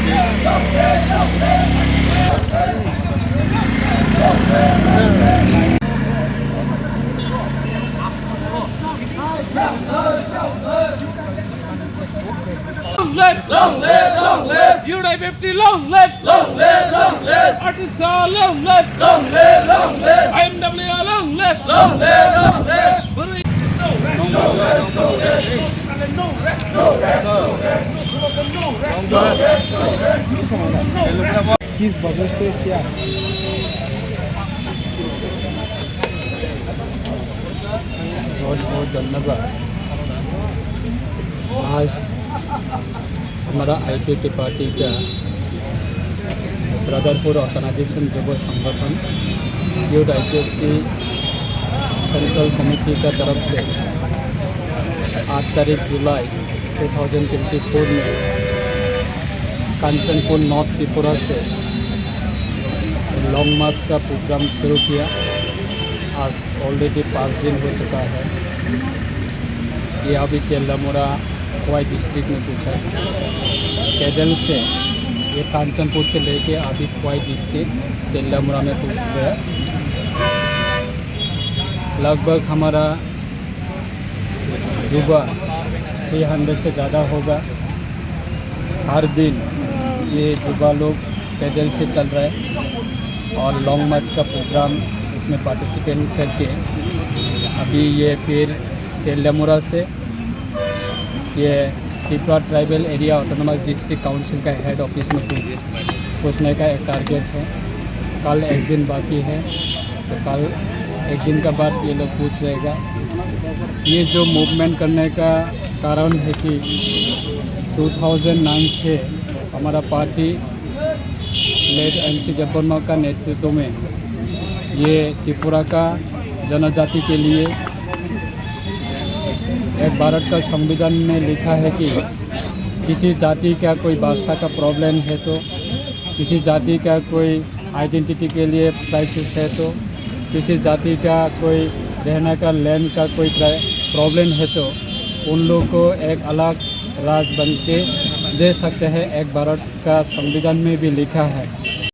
Long live, UDI 50, long live, Artisan, long live, IMWR, long live, किस वजह से क्या बहुत बहुत धन्यवाद। आज हमारा IPT पार्टी का ब्रदरपुर ऑर्गेनाइजेशन युवा संगठन UDI सेंट्रल कमेटी का तरफ से 8 तारीख जुलाई 2024 में कांचनपुर नॉर्थ त्रिपुरा से लॉन्ग मार्च का प्रोग्राम शुरू किया। आज ऑलरेडी 5 दिन हो चुका है। ये अभी तेल्लामुरा वाई डिस्ट्रिक्ट में पूछा है। कैदल से ये कांचनपुर से लेके अभी वाई डिस्ट्रिक्ट तेल्लामुरा में पूछ गया। लगभग हमारा युवा 300 से ज़्यादा होगा। हर दिन ये युवा लोग पैदल से चल रहे हैं और लॉन्ग मार्च का प्रोग्राम इसमें पार्टिसिपेट करके अभी ये फिर तेल्लामुरा से ये Tripura tribal area autonomous district council का हेड ऑफिस में पूछने का एक टारगेट है। कल एक दिन बाकी है, तो कल एक दिन का बाद ये लोग पूछ रहेगा। ये जो मूवमेंट करने का कारण है कि 2009 से हमारा पार्टी लेड MC जब्बरमल का नेतृत्व में ये त्रिपुरा का जनजाति के लिए एक भारत का संविधान में लिखा है कि किसी जाति का कोई भाषा का प्रॉब्लम है तो, किसी जाति का कोई आइडेंटिटी के लिए क्राइसिस है तो, किसी जाति का कोई रहने का लैंड का कोई प्रॉब्लम है तो उन लोगों को एक अलग राज्य बन के दे सकते हैं। एक भारत का संविधान में भी लिखा है।